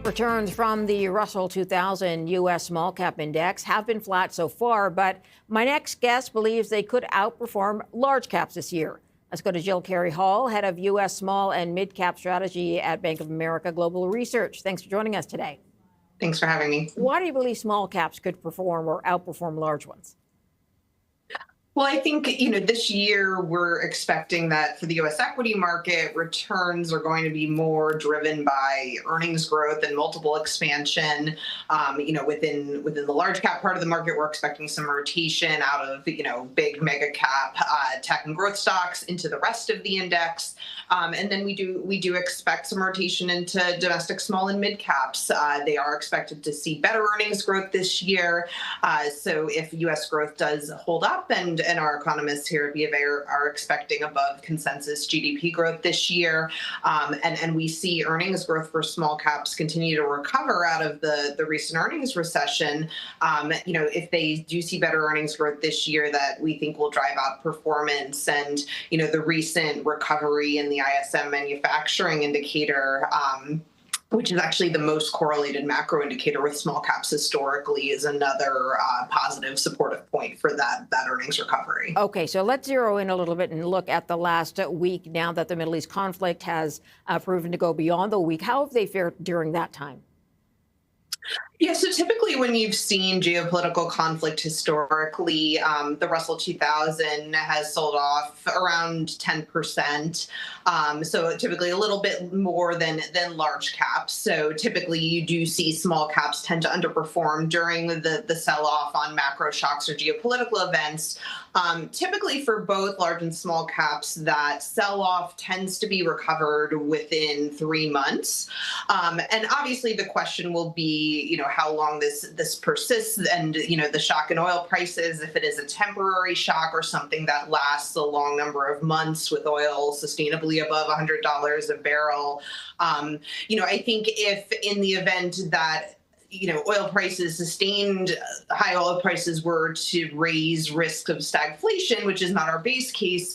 Returns from the Russell 2000 U.S. Small Cap Index have been flat so far, but my next guest believes they could outperform large caps this year. Let's go to Carey Hall, head of U.S. small and mid-cap strategy at Bank of America Global Research. Thanks for joining us today. Thanks for having me. Why do you believe small caps could perform or outperform large ones? Well, I think, this year we're expecting that for the U.S. equity market, returns are going to be more driven by earnings growth and multiple expansion. Within the large cap part of the market, we're expecting some rotation out of, big mega cap tech and growth stocks into the rest of the index. And then we do expect some rotation into domestic small and mid caps. They are expected to see better earnings growth this year. So if U.S. growth does hold up, and our economists here at BofA are expecting above consensus GDP growth this year, and we see earnings growth for small caps continue to recover out of the recent earnings recession. If they do see better earnings growth this year, that we think will drive out performance, and the recent recovery in the ISM manufacturing indicator, which is actually the most correlated macro indicator with small caps historically, is another positive supportive point for that earnings recovery. Okay, so let's zero in a little bit and look at the last week now that the Middle East conflict has proven to go beyond the week. How have they fared during that time? Yeah, so typically when you've seen geopolitical conflict historically, the Russell 2000 has sold off around 10%. So typically a little bit more than large caps. So typically you do see small caps tend to underperform during the sell-off on macro shocks or geopolitical events. Typically for both large and small caps, that sell-off tends to be recovered within 3 months. And obviously the question will be, how long this persists, and the shock in oil prices, if it is a temporary shock or something that lasts a long number of months with oil sustainably above $100 a barrel. I think if in the event that oil prices sustained, high oil prices were to raise risk of stagflation, which is not our base case.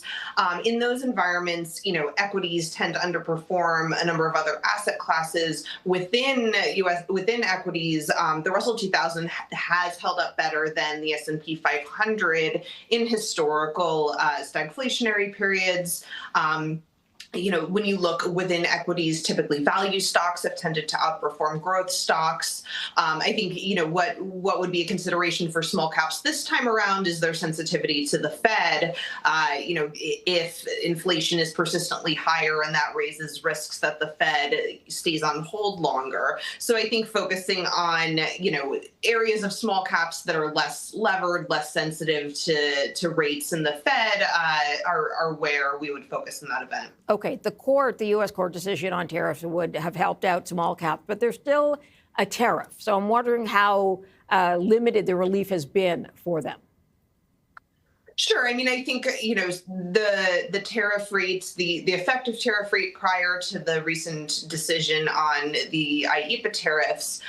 In those environments, equities tend to underperform a number of other asset classes within equities. The Russell 2000 has held up better than the S&P 500 in historical stagflationary periods. When you look within equities, typically value stocks have tended to outperform growth stocks. I think, what would be a consideration for small caps this time around is their sensitivity to the Fed. If inflation is persistently higher, and that raises risks that the Fed stays on hold longer. So I think focusing on, areas of small caps that are less levered, less sensitive to rates in the Fed are where we would focus in that event. Okay, the U.S. court decision on tariffs would have helped out small caps, but there's still a tariff. So I'm wondering how limited the relief has been for them. Sure. I think, the tariff rates, the effective tariff rate prior to the recent decision on the IEEPA tariffs,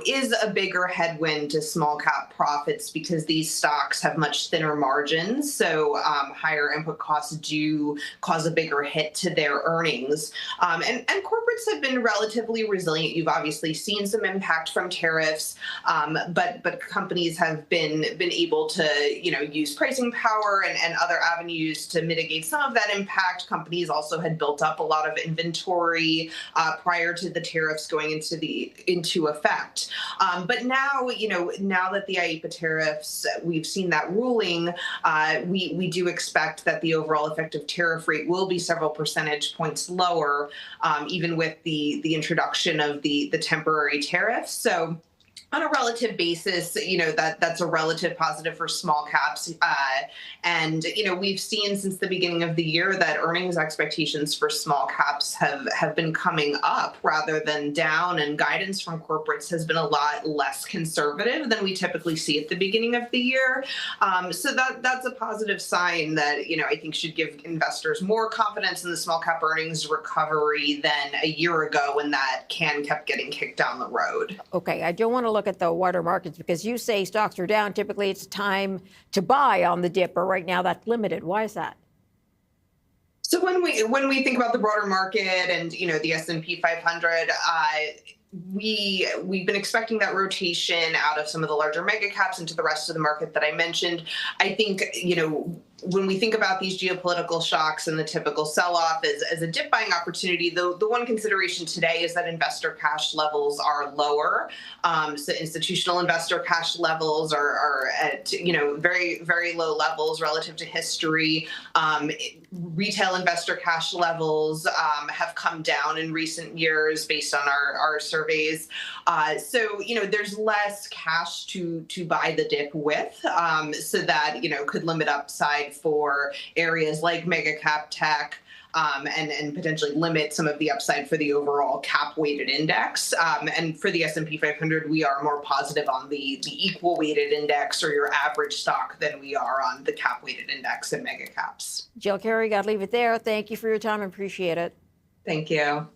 is a bigger headwind to small cap profits because these stocks have much thinner margins. So higher input costs do cause a bigger hit to their earnings. And corporates have been relatively resilient. You've obviously seen some impact from tariffs, but companies have been able to, use pricing power and other avenues to mitigate some of that impact. Companies also had built up a lot of inventory prior to the tariffs going into effect. But now, now that the IEEPA tariffs, we've seen that ruling, we do expect that the overall effective tariff rate will be several percentage points lower, even with the introduction of the temporary tariffs. So on a relative basis, that's a relative positive for small caps. And we've seen since the beginning of the year that earnings expectations for small caps have been coming up rather than down, and guidance from corporates has been a lot less conservative than we typically see at the beginning of the year. So that's a positive sign that, I think should give investors more confidence in the small cap earnings recovery than a year ago when that can kept getting kicked down the road. Okay, I don't want to look at the wider markets because you say stocks are down. Typically, it's time to buy on the dip, but right now that's limited. Why is that? So when we think about the broader market and the S&P 500, we've been expecting that rotation out of some of the larger mega caps into the rest of the market that I mentioned. I think, when we think about these geopolitical shocks and the typical sell-off as a dip buying opportunity, the one consideration today is that investor cash levels are lower. So institutional investor cash levels are at very, very low levels relative to history. Retail investor cash levels have come down in recent years based on our surveys. So there's less cash to buy the dip with, so that could limit upside for areas like mega cap tech, and potentially limit some of the upside for the overall cap weighted index. And for the S&P 500, we are more positive on the equal weighted index or your average stock than we are on the cap weighted index and mega caps. Jill Carey, got to leave it there. Thank you for your time. Appreciate it. Thank you.